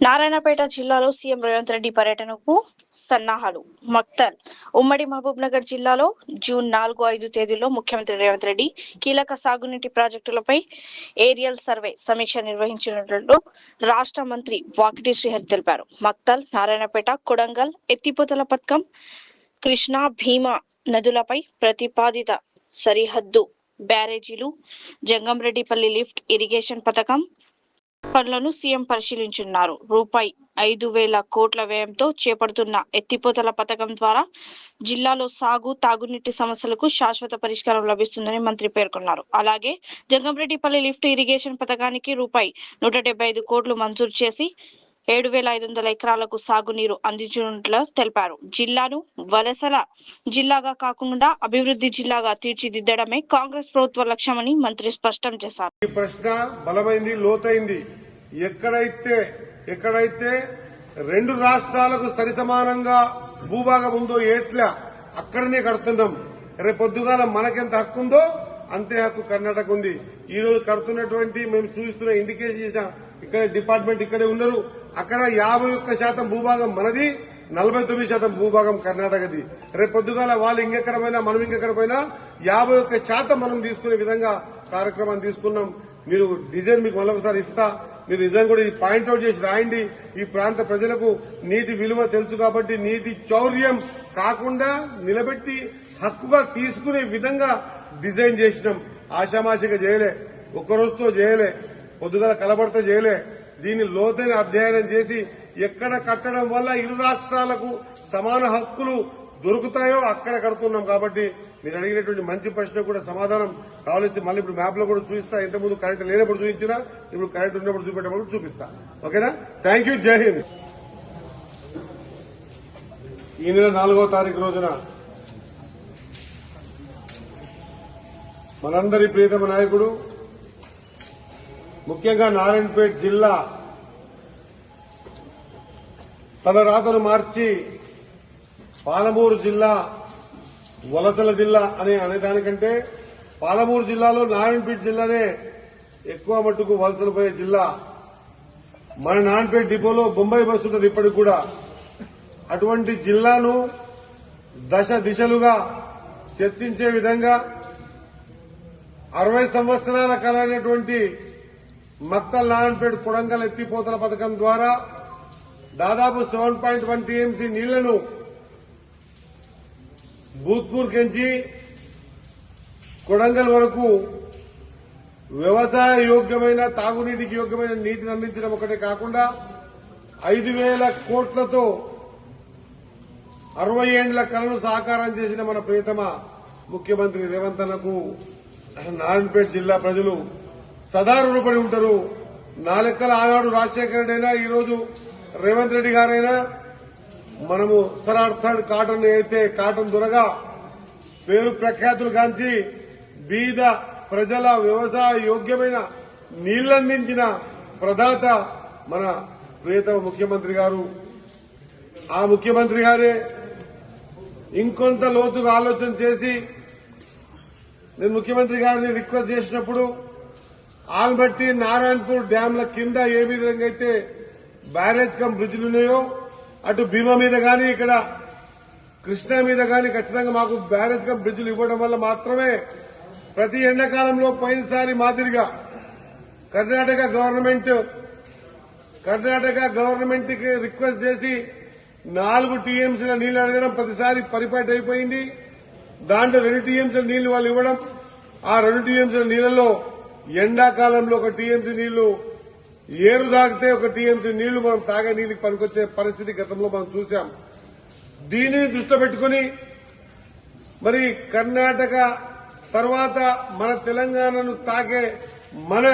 నారాయణపేట జిల్లాలో సీఎం రేవంత్ రెడ్డి పర్యటనకు సన్నాహాలు. మక్తల్ ఉమ్మడి మహబూబ్ నగర్ జిల్లాలో జూన్ 4-5 తేదీల్లో ముఖ్యమంత్రి రేవంత్ రెడ్డి కీలక సాగునీటి ప్రాజెక్టులపై ఏరియల్ సర్వే సమీక్ష నిర్వహించినట్లు రాష్ట్ర మంత్రి వాకిటి శ్రీహరి తెలిపారు. మక్తల్, నారాయణపేట, కొడంగల్ ఎత్తిపోతల పథకం, కృష్ణా, భీమా నదులపై ప్రతిపాదిత సరిహద్దు బ్యారేజీలు, జంగంరెడ్డిపల్లి లిఫ్ట్ ఇరిగేషన్ పథకం పనులను సీఎం పరిశీలించనున్నారు. రూ.5,000 కోట్ల వ్యయంతో చేపడుతున్న ఎత్తిపోతల పథకం ద్వారా జిల్లాలో సాగు, తాగునీటి సమస్యలకు శాశ్వత పరిష్కారం లభిస్తుందని మంత్రి పేర్కొన్నారు. అలాగే జంగంరెడ్డిపల్లి లిఫ్ట్ ఇరిగేషన్ పథకానికి రూ.175 కోట్లు మంజూరు చేసి 7,500 ఎకరాలకు సాగునీరు అందించనున్నట్లు తెలిపారు. జిల్లాను వలసల జిల్లాగా కాకుండా అభివృద్ధి జిల్లాగా తీర్చిదిద్దడమే కాంగ్రెస్ ప్రభుత్వ లక్ష్యమని మంత్రి స్పష్టం చేశారు. ఈ ప్రశ్న బలమైంది, లోతైంది. ఎక్కడైతే రెండు రాష్ట్రాలకు సరిసమానంగా భూభాగం ఉందో ఏట్లా అక్కడనే కడుతున్నాం. రేపు పొద్దుగాల మనకెంత హక్కు ఉందో అంతే హక్కు కర్ణాటక ఉంది. ఈ రోజు కడుతున్నటువంటి మేము చూస్తున్న ఇండికేషన్ ఇక్కడ డిపార్ట్మెంట్ ఇక్కడే ఉన్నారు. అక్కడ 51% భూభాగం మనది, 49% భూభాగం కర్ణాటకది. రేపు పొద్దుగాల వాళ్ళు ఇంకెక్కడ పోయినా మనం ఇంకెక్కడ పోయినా 51% మనం తీసుకునే విధంగా కార్యక్రమాన్ని తీసుకున్నాం. మీరు డిజైన్ మీకు మరొకసారి ఇస్తా. మీరు నిజంగా కూడా ఇది పాయింట్అవుట్ చేసి రాయండి. ఈ ప్రాంత ప్రజలకు నీటి విలువ తెలుసు కాబట్టి నీటి చౌర్యం కాకుండా నిలబెట్టి హక్కుగా తీసుకునే విధంగా డిజైన్ చేసినాం. ఆషామాషిగా చేయలే, ఒక్కరోజుతో చేయలే, పొద్దుగల కలబడితే చేయలే. దీన్ని లోతైన అధ్యయనం చేసి ఎక్కడ కట్టడం వల్ల ఇరు రాష్ట్రాలకు సమాన హక్కులు దొరుకుతాయో అక్కడ కడుతున్నాం. కాబట్టి మీరు అడిగినటువంటి మంచి ప్రశ్న కూడా సమాధానం కావాల్సి మళ్ళీ ఇప్పుడు మ్యాప్ లో కూడా చూపిస్తా. ఇంతకుముందు కరెంట్ లేనప్పుడు చూపించినా ఇప్పుడు కరెంట్ ఉన్నప్పుడు చూపెట్టేప్పుడు చూపిస్తా. ఓకేనా? Thank you. జై హింద్. ఈ నెల 4వ తారీఖు రోజున మనందరి ప్రియతమ నాయకుడు, ముఖ్యంగా నారాయణపేట జిల్లా తన రాతను మార్చి పాలమూరు జిల్లా వలసల జిల్లా అనేదానికంటే పాలమూరు జిల్లాలో నారాయణపేట జిల్లానే ఎక్కువ మట్టుకు వలసలు పోయే జిల్లా. మన నారాయణపేట డిపోలో బొంబాయి బస్సు ఉంటుంది ఇప్పటికి కూడా. అటువంటి జిల్లాను దశ దిశలుగా చర్చించే విధంగా 60 సంవత్సరాల కాలైనటువంటి మక్తల్, నారాయణపేట, కొడంగల్ ఎత్తిపోతల పథకం ద్వారా దాదాపు 7.1 టీఎంసీ నీళ్లను భూత్పూర్ కెంచి కొడంగల్ వరకు వ్యవసాయ యోగ్యమైన, తాగునీటికి యోగ్యమైన నీటిని అందించడం ఒకటే కాకుండా 5,000 కోట్లతో 60 ఏండ్ల కలను సాకారం చేసిన మన ప్రియతమ ముఖ్యమంత్రి రేవంత్ అన్నకు నారాయణపేట జిల్లా ప్రజలు సదా రుణపడి ఉంటారు. నా లెక్కల ఆనాడు రాజశేఖర రెడ్డి అయినా ఈరోజు రేవంత్ రెడ్డి గారైనా మనము సరార్థడ్ కాటన్ అయితే కాటన్ దొరగా పేరు ప్రఖ్యాతులు గాంచి బీద ప్రజల వ్యవసాయ యోగ్యమైన నీళ్లందించిన ప్రదాత మన ప్రియతమ ముఖ్యమంత్రి గారు. ఆ ముఖ్యమంత్రి గారే ఇంకొంత లోతుగా ఆలోచన చేసి నేను ముఖ్యమంత్రి గారిని రిక్వెస్ట్ చేసినప్పుడు ఆల్మట్టి, నారాయణపూర్ డ్యాంల కింద ఏ విధంగా అయితే బ్యారేజ్ కమ్ బ్రిడ్జ్లు ఉన్నాయో అటు భీమా మీద గాని ఇక్కడ కృష్ణా మీద గాని ఖచ్చితంగా మాకు బ్యారేజ్ కమ్ బ్రిడ్జ్లు ఇవ్వడం వల్ల మాత్రమే ప్రతి ఎండాకాలంలో పోయినసారి మాదిరిగా కర్ణాటక గవర్నమెంట్ కి రిక్వెస్ట్ చేసి 4 టీఎంసీల నీళ్లు అడగడం ప్రతిసారి పరిపాటి అయిపోయింది. దాంట్లో 2 టీఎంసీల నీళ్లు వాళ్ళు ఇవ్వడం, ఆ 2 టీఎంసీల నీళ్లలో ఎండాకాలంలో 1 టీఎంసీ నీళ్లు ఏరు దాగితే 1 టీఎంసీ నీళ్లు మనం తాగే నీళ్ళకి పనికొచ్చే పరిస్థితి గతంలో మనం చూశాం. దీనిని దృష్టిలో పెట్టుకుని మరి కర్ణాటక తర్వాత మన తెలంగాణను తాకే మన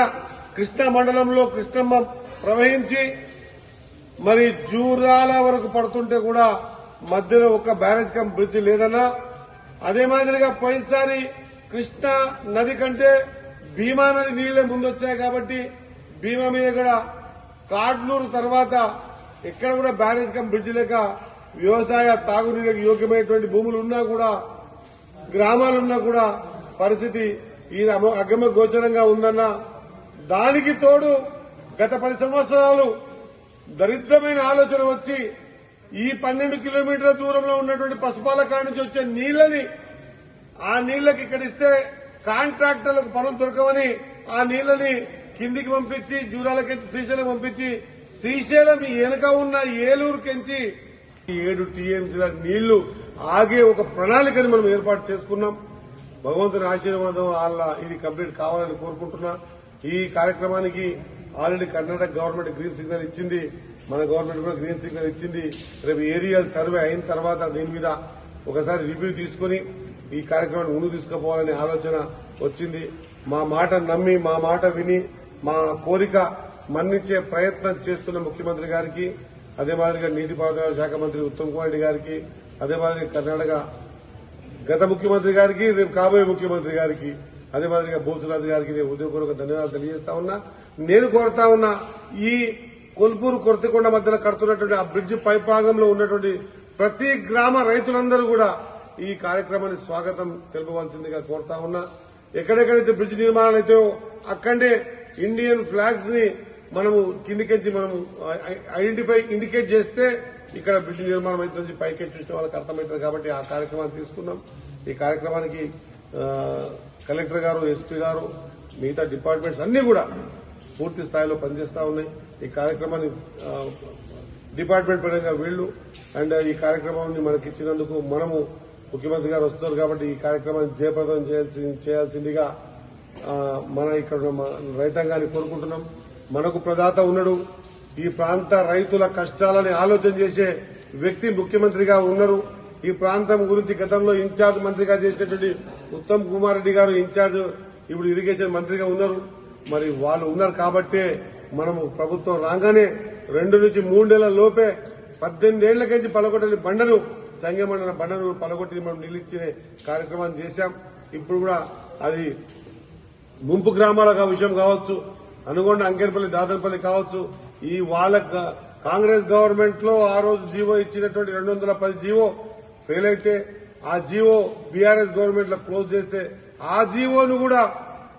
కృష్ణా మండలంలో కృష్ణమ్మ ప్రవహించి మరి జూరాల వరకు పడుతుంటే కూడా మధ్యలో ఒక బ్యారేజ్ కమ్ బ్రిడ్జ్ లేదన్నా, అదే మాదిరిగా పోయినసారి కృష్ణా నది కంటే భీమా నది నీళ్లే ముందొచ్చాయి కాబట్టి భీమా మీద కూడా కాడ్లూరు తర్వాత ఎక్కడ కూడా బ్యారేజ్ కమ్ బ్రిడ్జ్ లేక వ్యవసాయ తాగునీరుకు యోగ్యమైనటువంటి భూములు ఉన్నా కూడా, గ్రామాలున్నా కూడా పరిస్థితి ఈ అగమ్య గోచరంగా ఉందన్న. దానికి తోడు గత 10 సంవత్సరాలు దరిద్రమైన ఆలోచన వచ్చి ఈ 12 కిలోమీటర్ల దూరంలో ఉన్నటువంటి పశుపాలకాడ నుంచి వచ్చే నీళ్లని ఆ నీళ్లకి ఇక్కడ ఇస్తే కాంట్రాక్టర్లకు పనులు దొరకవని ఆ నీళ్లని కిందికి పంపించి జూరాలకెంచి శ్రీశైలం పంపించి శ్రీశైలం వెనుక ఉన్న ఏలూరుకెంచి 7 టీఎంసీల నీళ్లు ఆగే ఒక ప్రణాళికని మనం ఏర్పాటు చేసుకున్నాం. భగవంతుని ఆశీర్వాదం వాళ్ళ ఇది కంప్లీట్ కావాలని కోరుకుంటున్నా. ఈ కార్యక్రమానికి already Karnataka government green signal ఇచ్చింది, మన గవర్నమెంట్ కూడా గ్రీన్ సిగ్నల్ ఇచ్చింది. రేపు ఏరియల్ సర్వే అయిన తర్వాత దీని మీద ఒకసారి రివ్యూ తీసుకుని ఈ కార్యక్రమాన్ని ముందుకు తీసుకుపోవాలనే ఆలోచన వచ్చింది. మా మాట నమ్మి మా మాట విని మా కోరిక మన్నించే ప్రయత్నం చేస్తున్న ముఖ్యమంత్రి గారికి, అదే మాదిరిగా నీటిపారుదల శాఖ మంత్రి ఉత్తమ్ కుమార్ రెడ్డి గారికి, అదే మాదిరిగా కర్ణాటక గత ముఖ్యమంత్రి గారికి, రేపు కాబోయే ముఖ్యమంత్రి గారికి, అదే మాదిరిగా భూసునాథ్ గారికి నేను ఉద్యోగపూర్వక ధన్యవాదాలు తెలియజేస్తా ఉన్నా. నేను కోరుతా ఉన్నా ఈ కొల్పూరు కొరతికొండ మధ్యలో కడుతున్నటువంటి ఆ బ్రిడ్జ్ పైభాగంలో ఉన్నటువంటి ప్రతి గ్రామ రైతులందరూ కూడా ఈ కార్యక్రమాన్ని స్వాగతం తెలుపవలసిందిగా కోరుతా ఉన్నా. ఎక్కడెక్కడైతే బ్రిడ్జ్ నిర్మాణాలు అయితే అక్కడే ఇండియన్ ఫ్లాగ్స్ ని మనము కిందికెంచి మనము ఇండికేట్ చేస్తే ఇక్కడ బ్రిడ్జ్ నిర్మాణం అవుతుంది, పైకి చూసిన వాళ్ళకి అర్థమవుతుంది. కాబట్టి ఆ కార్యక్రమాన్ని తీసుకున్నాం. ఈ కార్యక్రమానికి కలెక్టర్ గారు, ఎస్పీ గారు, మిగతా డిపార్ట్మెంట్స్ అన్ని కూడా పూర్తి స్థాయిలో పనిచేస్తా ఉన్నాయి. ఈ కార్యక్రమాన్ని డిపార్ట్మెంట్ పరంగా వీళ్లు అండ్ ఈ కార్యక్రమాన్ని మనకి ఇచ్చినందుకు మనము ముఖ్యమంత్రి గారు వస్తున్నారు కాబట్టి ఈ కార్యక్రమాన్ని జయప్రదం చేయాల్సిందిగా మన ఇక్కడ రైతాంగాన్ని కోరుకుంటున్నాం. మనకు ప్రదాత ఉన్నాడు. ఈ ప్రాంత రైతుల కష్టాలని ఆలోచన చేసే వ్యక్తి ముఖ్యమంత్రిగా ఉన్నారు. ఈ ప్రాంతం గురించి గతంలో ఇన్ఛార్జ్ మంత్రిగా చేసినటువంటి ఉత్తమ్ కుమార్ రెడ్డి గారు ఇన్ఛార్జ్ ఇప్పుడు ఇరిగేషన్ మంత్రిగా ఉన్నారు. మరి వాళ్ళు ఉన్నారు కాబట్టే మనము ప్రభుత్వం రాగానే 2 నుంచి 3 ఏళ్ల లోపే 18 ఏళ్లకించి పలగొట్టని బండను సంగమండల బండను పలగొట్టి మనం నిలిచే కార్యక్రమాన్ని చేశాం. ఇప్పుడు కూడా అది ముంపు గ్రామాల విషయం కావచ్చు, అనుగొండ అంకేనపల్లి దాదనపల్లి కావచ్చు, ఈ వాళ్ళ కాంగ్రెస్ గవర్నమెంట్ లో ఆ రోజు జీవో ఇచ్చినటువంటి 210 జీవో ఫెయిల్ అయితే ఆ జీవో బీఆర్ఎస్ గవర్నమెంట్ లో క్లోజ్ చేస్తే ఆ జీవోను కూడా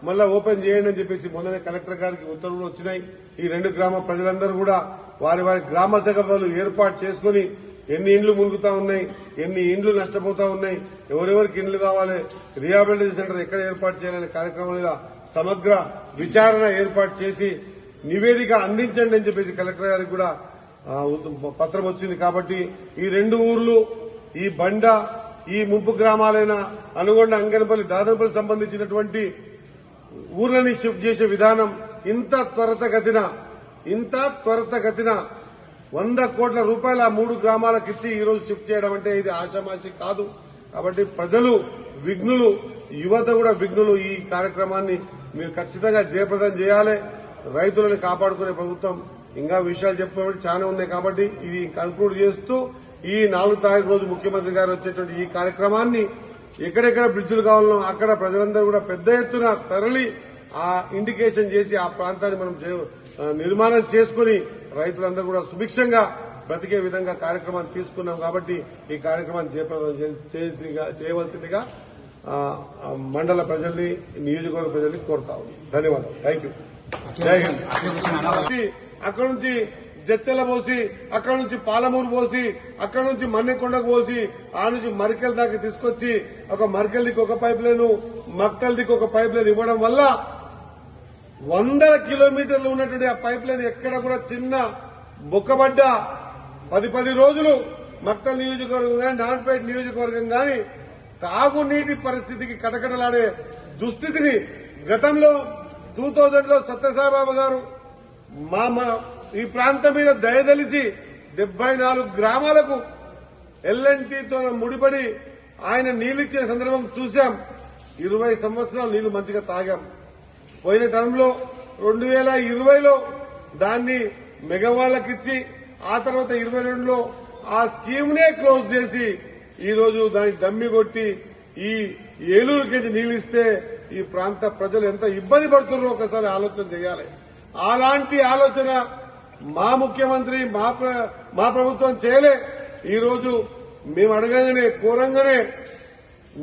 మళ్ళా ఓపెన్ చేయండి అని చెప్పేసి మొన్ననే కలెక్టర్ గారికి ఉత్తర్వులు వచ్చినాయి. ఈ 2 గ్రామ ప్రజలందరూ కూడా వారి వారి గ్రామ సభలు ఏర్పాటు చేసుకుని ఎన్ని ఇండ్లు మునుగుతా ఉన్నాయి, ఎన్ని ఇండ్లు నష్టపోతా ఉన్నాయి, ఎవరెవరికి ఇండ్లు కావాలి, రిహాబిలిటేషన్ సెంటర్ ఎక్కడ ఏర్పాటు చేయాలనే కార్యక్రమం మీద సమగ్ర విచారణ ఏర్పాటు చేసి నివేదిక అందించండి అని చెప్పేసి కలెక్టర్ గారికి కూడా పత్రం వచ్చింది. కాబట్టి ఈ 2 ఊర్లు, ఈ బండ, ఈ ముంపు గ్రామాలైన అనుగొండ అంగనపల్లి దాదనపల్లి సంబంధించినటువంటి ఊర్లని షిఫ్ట్ చేసే విధానం ఇంత త్వరితగతిన 100 కోట్ల రూపాయలు ఆ 3 గ్రామాలకు ఇచ్చి ఈ రోజు షిఫ్ట్ చేయడం అంటే ఇది ఆషామాషి కాదు. కాబట్టి ప్రజలు విఘ్నులు, యువత కూడా విఘ్నులు. ఈ కార్యక్రమాన్ని మీరు ఖచ్చితంగా జయప్రదం చేయాలి. రైతులను కాపాడుకునే ప్రభుత్వం ఇంకా విషయాలు చెప్పేవాడు చాలా ఉన్నాయి. కాబట్టి ఇది కన్క్లూడ్ చేస్తూ ఈ 4 తారీఖు రోజు ముఖ్యమంత్రి గారు వచ్చేటువంటి ఈ కార్యక్రమాన్ని ఎక్కడెక్కడ బ్రిడ్జిలు కావాలనో అక్కడ ప్రజలందరూ కూడా పెద్ద ఎత్తున తరలి ఆ ఇండికేషన్ చేసి ఆ ప్రాంతాన్ని మనం నిర్మాణం చేసుకుని రైతులందరూ కూడా సుభిక్షంగా బ్రతికే విధంగా కార్యక్రమాన్ని తీసుకున్నాం. కాబట్టి ఈ కార్యక్రమాన్ని జయప్రదం చేయవలసిందిగా మండల ప్రజల్ని, నియోజకవర్గ ప్రజల్ని కోరుతా ఉన్నాం. ధన్యవాదాలు. Thank you. జై హింద్. అక్కడ నుంచి జచ్చల పోసి, అక్కడ నుంచి పాలమూరు పోసి, అక్కడ నుంచి మన్నెకొండకు పోసి, ఆ నుంచి మరికెల్ దాకా తీసుకొచ్చి ఒక మరికెల్ దిక్కు ఒక పైప్ లైన్, మక్తల్ దిక్కు ఒక పైప్ లైన్ ఇవ్వడం వల్ల 100 కిలోమీటర్లు ఉన్నటువంటి ఆ పైప్ లైన్ ఎక్కడ కూడా చిన్న బొక్కబడ్డ 10 రోజులు మక్తల్ నియోజకవర్గం కానీ, నాన్పేట నియోజకవర్గం కానీ తాగునీటి పరిస్థితికి కటకటలాడే దుస్థితిని గతంలో 2000లో సత్యసాయిబాబా గారు ఈ ప్రాంతం మీద దయదలిచి 74 గ్రామాలకు ఎల్ఎన్టీతో ముడిపడి ఆయన నీళ్లిచ్చే సందర్భం చూశాం. 20 సంవత్సరాలు నీళ్లు మంచిగా తాగాం. పోయిన టర్మ్లో 2020లో దాన్ని మెగావాళ్లకిచ్చి ఆ తర్వాత 22లో ఆ స్కీమ్ నే క్లోజ్ చేసి ఈ రోజు దాన్ని దమ్మి కొట్టి ఈ ఏలూరుకి నీళ్లిస్తే ఈ ప్రాంత ప్రజలు ఎంత ఇబ్బంది పడుతున్నారో ఒకసారి ఆలోచన చేయాలి. అలాంటి ఆలోచన మా ముఖ్యమంత్రి మా ప్రభుత్వం చేయలే. ఈ రోజు మేము అడగగానే కోరంగానే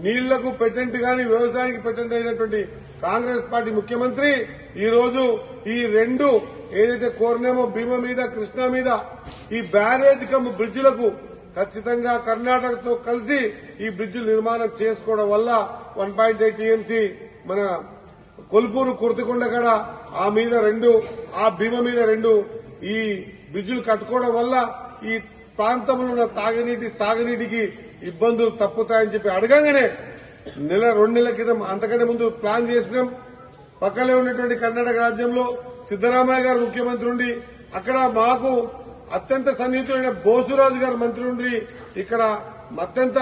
నీళ్లకు పెటెంట్ గాని వ్యవసాయానికి పెటెంట్ అయినటువంటి కాంగ్రెస్ పార్టీ ముఖ్యమంత్రి ఈ రోజు ఈ 2 ఏదైతే కోరినామో భీమా మీద కృష్ణా మీద ఈ బ్యారేజ్ కమ్ బ్రిడ్జిలకు ఖచ్చితంగా కర్ణాటకతో కలిసి ఈ బ్రిడ్జ్ నిర్మాణం చేసుకోవడం వల్ల 1.8 టీఎంసీ మన కొల్పూరు కుర్తికొండ కాడ ఆ మీద 2 ఆ భీమా మీద 2 ఈ బ్రిడ్జిలు కట్టుకోవడం వల్ల ఈ ప్రాంతంలో ఉన్న తాగునీటి సాగునీటికి ఇబ్బందులు తప్పుతాయని చెప్పి అడగంగానే 2 నెలల క్రితం అంతకంటే ముందు ప్లాన్ చేసినాం. పక్కనే ఉన్నటువంటి కర్ణాటక రాజ్యంలో సిద్దరామయ్య గారు ముఖ్యమంత్రి ఉండి అక్కడ మాకు అత్యంత సన్నిహితుడైన బోసురాజు గారు మంత్రి ఉండి ఇక్కడ అత్యంత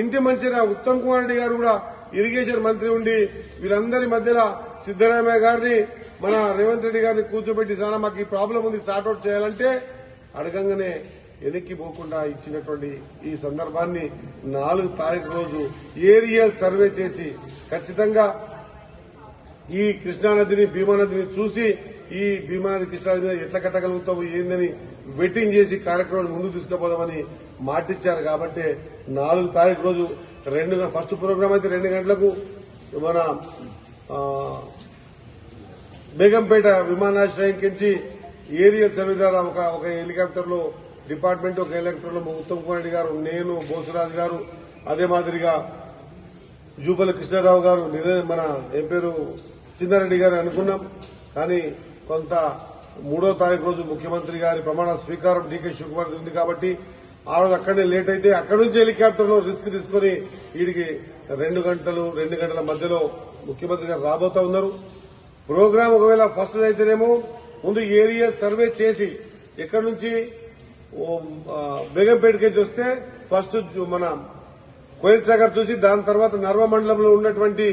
ఇంటి మనిషిన ఉత్తమ్ కుమార్ రెడ్డి గారు కూడా ఇరిగేషన్ మంత్రి ఉండి వీళ్ళందరి మధ్యలో సిద్దరామయ్య గారిని మన రేవంత్ రెడ్డి గారిని కూర్చోబెట్టి సార్ మాకు ఈ ప్రాబ్లం ఉంది సార్ట్అవుట్ చేయాలంటే అడగంగానే వెనక్కి పోకుండా ఇచ్చినటువంటి ఈ సందర్భాన్ని 4 తారీఖు రోజు ఏరియల్ సర్వే చేసి ఖచ్చితంగా ఈ కృష్ణానదిని భీమానదిని చూసి ఈ భీమానది కృష్ణానది మీద ఎట్లా కట్టగలుగుతాము ఏందని వెట్టింగ్ చేసి కార్యక్రమాన్ని ముందుకు తీసుకుపోదామని మాటిచ్చారు. కాబట్టి 4 తారీఖు రోజు ఫస్ట్ ప్రోగ్రాం అయితే 2 గంటలకు మన బేగంపేట విమానాశ్రయం కించి ఏరియల్ సర్వే ద్వారా ఒక హెలికాప్టర్ లో డిపార్ట్మెంట్ ఒక హెలికాప్టర్ లో ఉత్తమ్ కుమార్ రెడ్డి గారు, నేను, బోసరాజు గారు, అదే మాదిరిగా జూపల్లి కృష్ణారావు గారు, మన ఏం పేరు చిన్నారెడ్డి గారు అనుకున్నాం. కానీ కొంత 3వ తారీఖు రోజు ముఖ్యమంత్రి గారి ప్రమాణ స్వీకారం డీకే శివకుమార్ ఉంది కాబట్టి ఆ రోజు అక్కడనే లేట్ అయితే అక్కడి నుంచి హెలికాప్టర్ లో రిస్క్ తీసుకుని వీడికి 2 గంటల మధ్యలో ముఖ్యమంత్రి గారు రాబోతా ఉన్నారు. ప్రోగ్రాం ఒకవేళ ఫస్ట్ అయితేనేమో ముందు ఏరియా సర్వే చేసి ఎక్కడి నుంచి బేగంపేటకి వస్తే ఫస్ట్ మన కోయిల్ సాగర్ చూసి దాని తర్వాత నర్వ మండలంలో ఉన్నటువంటి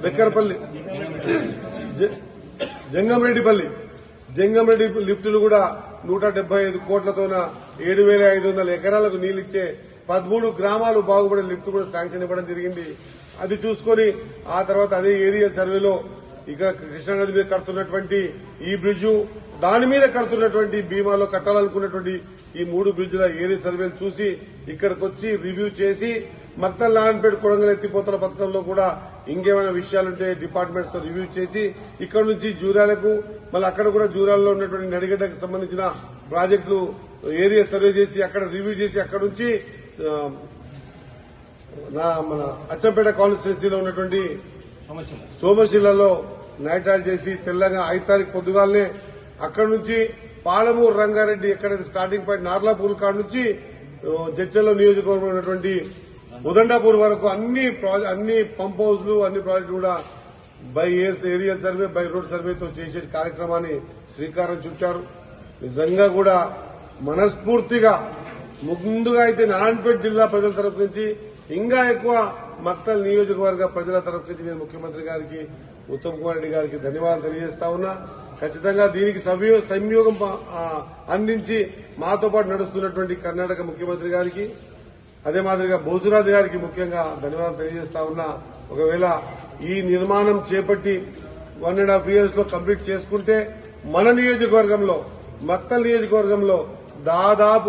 బెక్కర్పల్లి జంగంరెడ్డి లిఫ్టులు కూడా 175 కోట్లతోన 7,500 ఎకరాలకు నీళ్లిచ్చే 13 గ్రామాలు బాగుపడే లిఫ్ట్ కూడా శాంక్షన్ ఇవ్వడం జరిగింది. అది చూసుకుని ఆ తర్వాత అదే ఏరియల్ సర్వేలో ఇక్కడ కృష్ణానది మీద కడుతున్నటువంటి ఈ బ్రిడ్జు, దాని మీద కడుతున్నటువంటి భీమాలో కట్టాలనుకున్నటువంటి ఈ 3 బ్రిడ్జిల ఏరియల్ సర్వేలు చూసి ఇక్కడికి వచ్చి రివ్యూ చేసి మక్తల్ నారాయణపేట కొడంగల్ ఎత్తిపోతల పథకంలో కూడా ఇంకేమైనా విషయాలుంటే డిపార్ట్మెంట్ తో రివ్యూ చేసి ఇక్కడ నుంచి జూరాలకు మళ్ళీ అక్కడ కూడా జూరాల్లో ఉన్నటువంటి నడిగడ్డకు సంబంధించిన ప్రాజెక్టులు ఏరియా సర్వే చేసి అక్కడ రివ్యూ చేసి అక్కడ నుంచి మన అచ్చంపేట కాన్స్టిట్యున్సీలో ఉన్నటువంటి సోమశిలలో నైట్ హాల్ట్ చేసి తెల్లగా 5 తారీఖు పొద్దుగాలనే అక్కడ నుంచి పాలమూరు రంగారెడ్డి ఎక్కడైతే స్టార్టింగ్ పాయింట్ నార్లాపూర్ కాడ నుంచి జడ్చల్లో నియోజకవర్గంలో ఉన్నటువంటి ఉదండాపూర్ వరకు అన్ని పంప్ హౌస్లు అన్ని ప్రాజెక్టులు కూడా by aerial survey by road సర్వేతో చేసే కార్యక్రమాన్ని శ్రీకారం చుట్టారు. నిజంగా కూడా మనస్ఫూర్తిగా ముందుగా అయితే నారాయణపేట జిల్లా ప్రజల తరఫు నుంచి ఇంకా ఎక్కువ మక్తల్ నియోజకవర్గ ప్రజల తరఫు నుంచి నేను ముఖ్యమంత్రి గారికి ఉత్తమ్ కుమార్ రెడ్డి గారికి ధన్యవాదాలు తెలియజేస్తా ఉన్నా. ఖచ్చితంగా దీనికి సంయోగం అందించి మాతో పాటు నడుస్తున్నటువంటి కర్ణాటక ముఖ్యమంత్రి గారికి అదే మాదిరిగా బోసురాజు గారికి ముఖ్యంగా ధన్యవాదాలు తెలియజేస్తా ఉన్నా. ఒకవేళ ఈ నిర్మాణం చేపట్టి 1.5 years లో కంప్లీట్ చేసుకుంటే మన నియోజకవర్గంలో మక్తల్ నియోజకవర్గంలో దాదాపు